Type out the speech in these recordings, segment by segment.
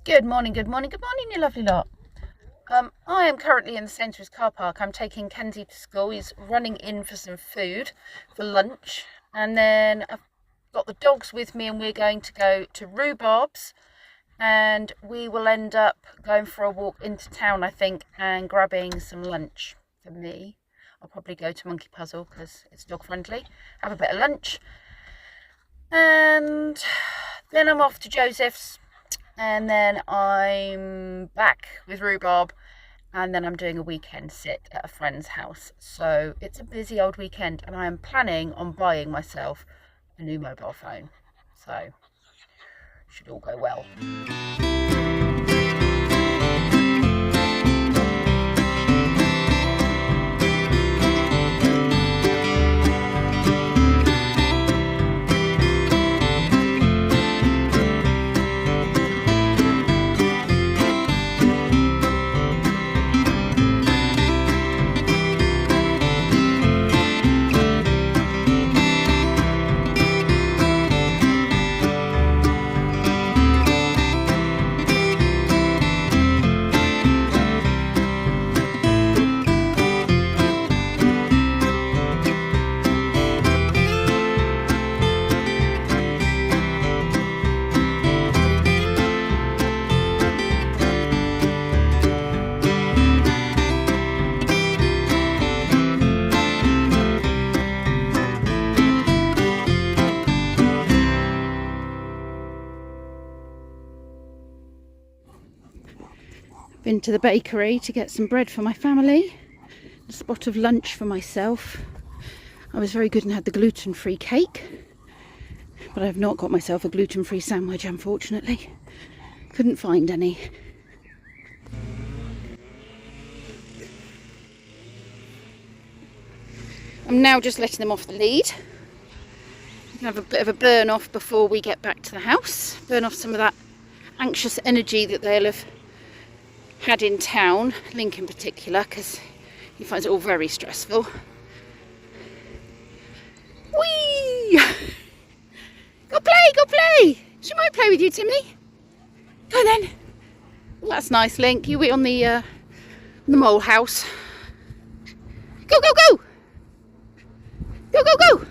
Good morning, good morning, good morning, you lovely lot. I am currently in the Sainsbury's car park. I'm taking Kenzie to school. He's running in for some food for lunch. And then I've got the dogs with me and we're going to go to Rhubarb's. And we will end up going for a walk into town, I think, and grabbing some lunch for me. I'll probably go to Monkey Puzzle because it's dog friendly. Have a bit of lunch. And then I'm off to Joseph's. And then I'm back with Rhubarb, and then I'm doing a weekend sit at a friend's house. So it's a busy old weekend, and I am planning on buying myself a new mobile phone. So should all go well. Been to the bakery to get some bread for my family, a spot of lunch for myself. I was very good and had the gluten-free cake, but I have not got myself a gluten-free sandwich, unfortunately. Couldn't find any. I'm now just letting them off the lead. We can have a bit of a burn off before we get back to the house. Burn off some of that anxious energy that they'll have had in town, Link in particular, because he finds it all very stressful. Whee! Go play, go play! She might play with you, Timmy. Go then. Well, that's nice, Link. You were on the mole house. Go, go, go! Go, go, go!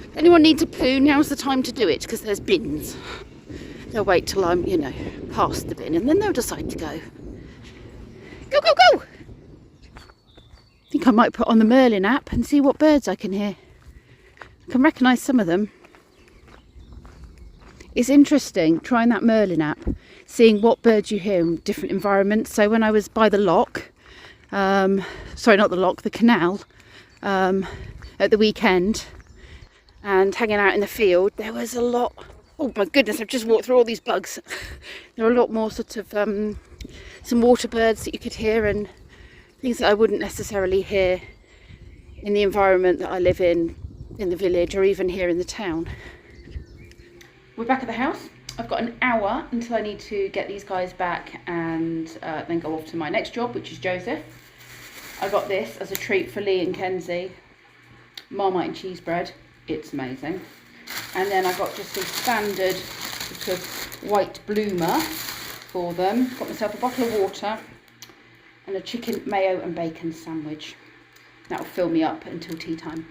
If anyone needs a poo, now's the time to do it, because there's bins. They'll wait till I'm, past the bin, and then they'll decide to go. Go, go, go! I think I might put on the Merlin app and see what birds I can hear. I can recognise some of them. It's interesting trying that Merlin app, seeing what birds you hear in different environments. So when I was by the lock, sorry, not the lock, the canal, at the weekend, and hanging out in the field, there was a lot. Oh my goodness, I've just walked through all these bugs. There are a lot more sort of some water birds that you could hear, and things that I wouldn't necessarily hear in the environment that I live in the village, or even here in the town. We're back at the house. I've got an hour until I need to get these guys back and then go off to my next job, which is Joseph. I got this as a treat for Lee and Kenzie. Marmite and cheese bread. It's amazing. And then I got just a standard sort of white bloomer for them. Got myself a bottle of water and a chicken mayo and bacon sandwich. That will fill me up until tea time.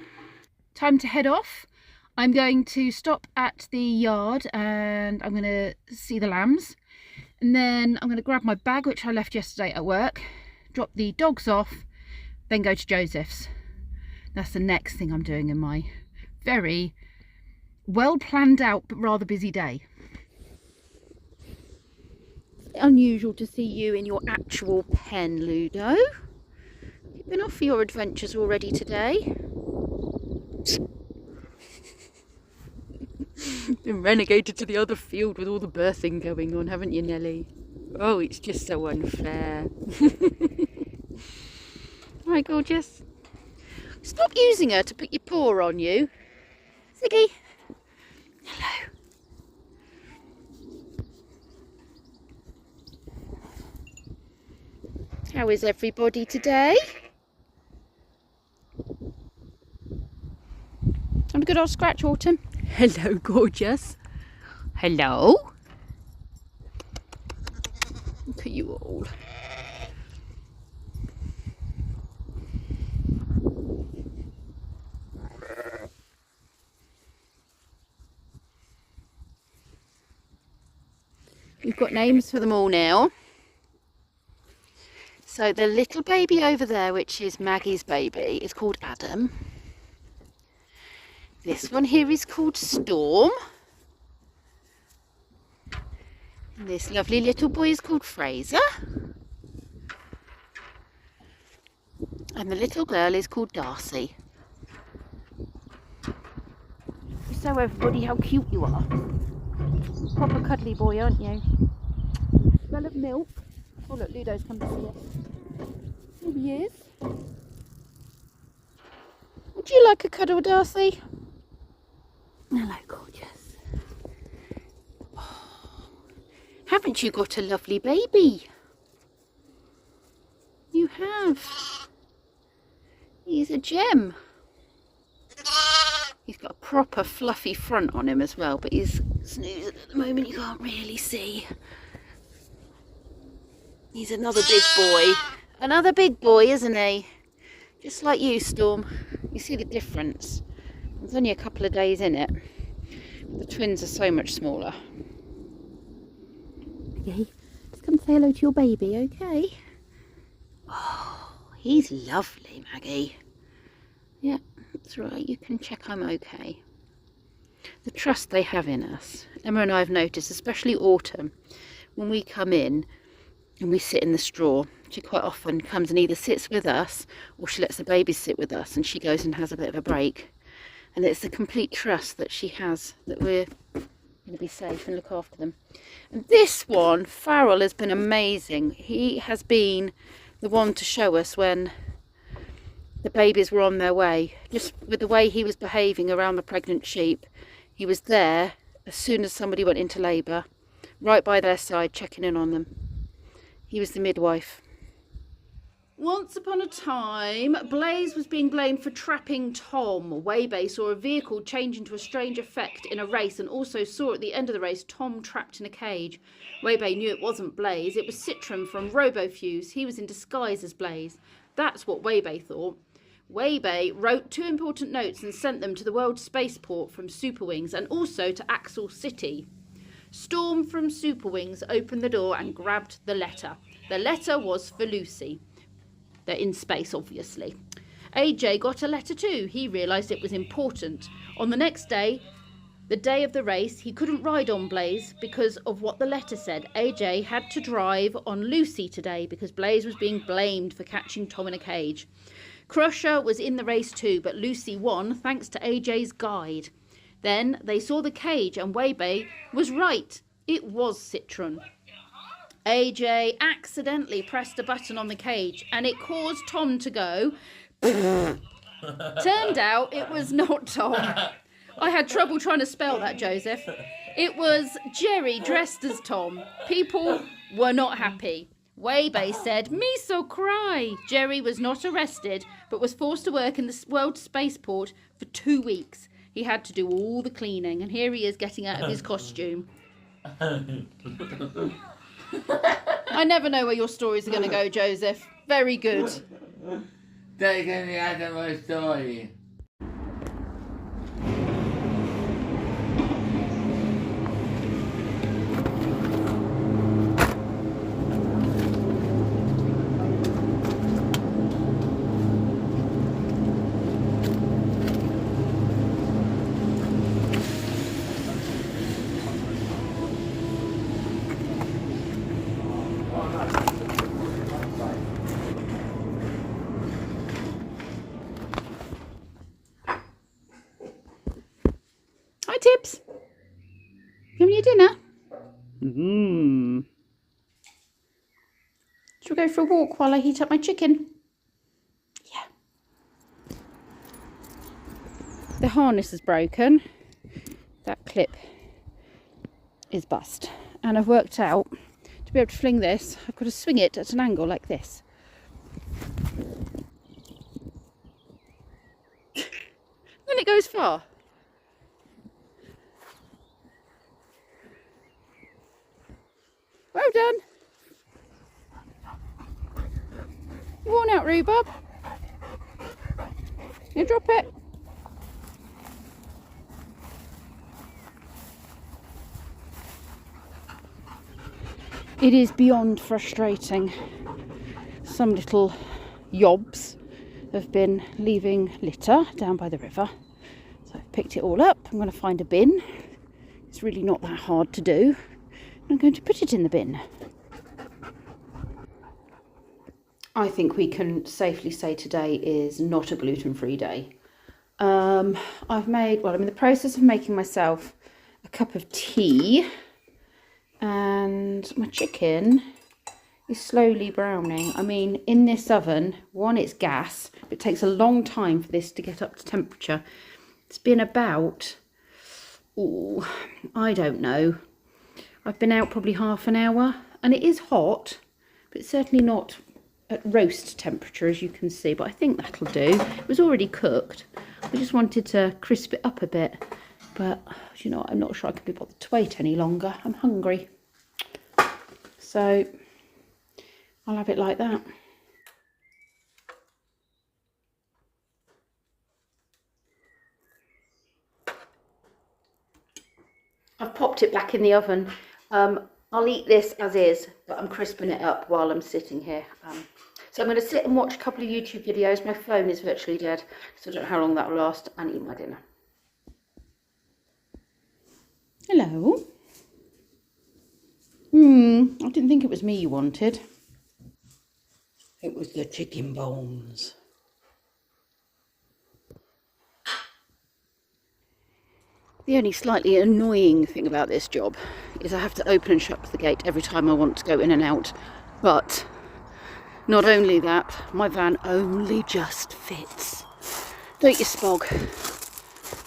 Time to head off. I'm going to stop at the yard and I'm going to see the lambs. And then I'm going to grab my bag, which I left yesterday at work, drop the dogs off, then go to Joseph's. That's the next thing I'm doing in my very well planned out but rather busy day. Unusual to see you in your actual pen, Ludo. You've been off for your adventures already today. Been renegated to the other field with all the birthing going on, haven't you, Nelly? Oh, it's just so unfair. Right, gorgeous. Stop using her to put your paw on you. Ziggy. Hello. How is everybody today? Have a good old scratch, Autumn. Hello, gorgeous. Hello. you all. We've got names for them all now. So the little baby over there, which is Maggie's baby, is called Adam. This one here is called Storm. And this lovely little boy is called Fraser. And the little girl is called Darcy. So everybody, how cute you are. Proper cuddly boy, aren't you? Smell of milk. Oh look, Ludo's come to see us. Here he is. Would you like a cuddle, Darcy? Hello, gorgeous. Oh, haven't you got a lovely baby? You have. He's a gem. He's got a proper fluffy front on him as well, but he's snoozing at the moment, you can't really see. He's another big boy. Another big boy, isn't he? Just like you, Storm. You see the difference. There's only a couple of days in it. The twins are so much smaller. Okay, just come say hello to your baby, okay? Oh, he's lovely, Maggie. Yeah, that's right, you can check I'm okay. The trust they have in us. Emma and I have noticed, especially Autumn, when we come in and we sit in the straw, she quite often comes and either sits with us or she lets the baby sit with us and she goes and has a bit of a break. And it's the complete trust that she has that we're going to be safe and look after them. And this one, Farrell, has been amazing. He has been the one to show us when the babies were on their way. Just with the way he was behaving around the pregnant sheep. He was there as soon as somebody went into labour, right by their side, checking in on them. He was the midwife. Once upon a time, Blaze was being blamed for trapping Tom. Waybay saw a vehicle change into a strange effect in a race and also saw at the end of the race Tom trapped in a cage. Waybay knew it wasn't Blaze, it was Citron from RoboFuse. He was in disguise as Blaze. That's what Waybay thought. Waybay wrote 2 important notes and sent them to the World Spaceport from Superwings and also to Axel City. Storm from Superwings opened the door and grabbed the letter. The letter was for Lucy. They're in space, obviously. AJ got a letter too. He realised it was important. On the next day, the day of the race, he couldn't ride on Blaze because of what the letter said. AJ had to drive on Lucy today because Blaze was being blamed for catching Tom in a cage. Crusher was in the race too, but Lucy won thanks to AJ's guide. Then they saw the cage and Waybay was right. It was Citron. AJ accidentally pressed a button on the cage and it caused Tom to go. Turned out it was not Tom. I had trouble trying to spell that, Joseph. It was Jerry dressed as Tom. People were not happy. Waybay said, "Me so cry." Jerry was not arrested, but was forced to work in the World Spaceport for 2 weeks. He had to do all the cleaning, and here he is getting out of his costume. I never know where your stories are going to go, Joseph. Very good. Take me out of my story. Hi, Tibbs. You having your dinner? Should we go for a walk while I heat up my chicken? Yeah. The harness is broken. That clip is bust. And I've worked out, to be able to fling this, I've got to swing it at an angle like this. Then it goes far. Well done. You worn out, Rhubarb? You drop it. It is beyond frustrating. Some little yobs have been leaving litter down by the river. So I've picked it all up. I'm going to find a bin. It's really not that hard to do. I'm going to put it in the bin. I think we can safely say today is not a gluten-free day. I'm in the process of making myself a cup of tea, and my chicken is slowly browning. I mean, in this oven, one, it's gas, but it takes a long time for this to get up to temperature. It's been about, I don't know. I've been out probably half an hour, and it is hot, but it's certainly not at roast temperature, as you can see, but I think that'll do. It was already cooked. I just wanted to crisp it up a bit, but you know, I'm not sure I can be bothered to wait any longer. I'm hungry. So I'll have it like that. I've popped it back in the oven. I'll eat this as is, but I'm crisping it up while I'm sitting here. So I'm going to sit and watch a couple of YouTube videos. My phone is virtually dead, so I don't know how long that will last, and eat my dinner. Hello. I didn't think it was me you wanted. It was the chicken bones. The only slightly annoying thing about this job is I have to open and shut the gate every time I want to go in and out. But not only that, my van only just fits. Don't you, Spog?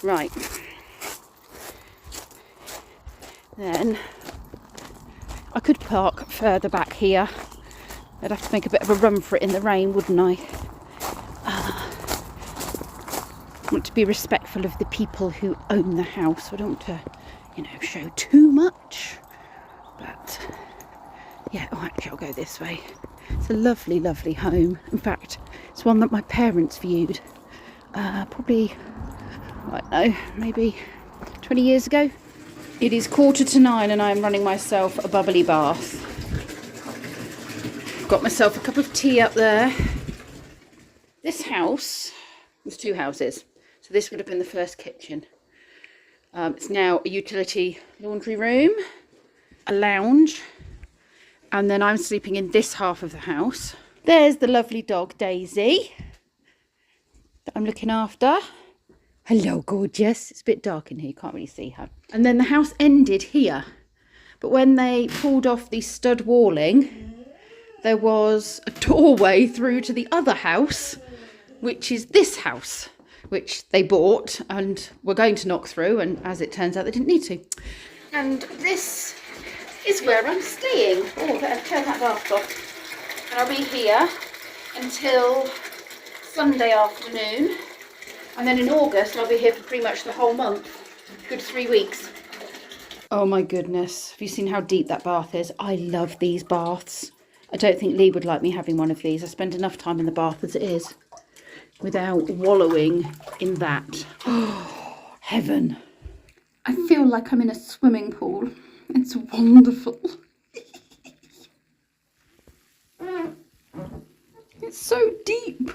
Right. Then I could park further back here. I'd have to make a bit of a run for it in the rain, wouldn't I? I want to be respectful of the people who own the house. I don't want to, you know, show too much. But yeah, actually I'll go this way. It's a lovely, lovely home. In fact, it's one that my parents viewed probably, I don't know, maybe 20 years ago. It is 8:45 and I'm running myself a bubbly bath. Got myself a cup of tea up there. This house, there's two houses. So this would have been the first kitchen. It's now a utility laundry room, a lounge, and then I'm sleeping in this half of the house. There's the lovely dog Daisy that I'm looking after. Hello, gorgeous. It's a bit dark in here, you can't really see her. And then the house ended here. But when they pulled off the stud walling, there was a doorway through to the other house, which is this house, which they bought and were going to knock through, and as it turns out they didn't need to. And this is where I'm staying. Oh, I better turn that bath off. And I'll be here until Sunday afternoon, and then in August I'll be here for pretty much the whole month. Good 3 weeks. Oh my goodness, have you seen how deep that bath is? I love these baths. I don't think Lee would like me having one of these. I spend enough time in the bath as it is without wallowing in that. Oh, heaven. I feel like I'm in a swimming pool. It's wonderful. It's so deep.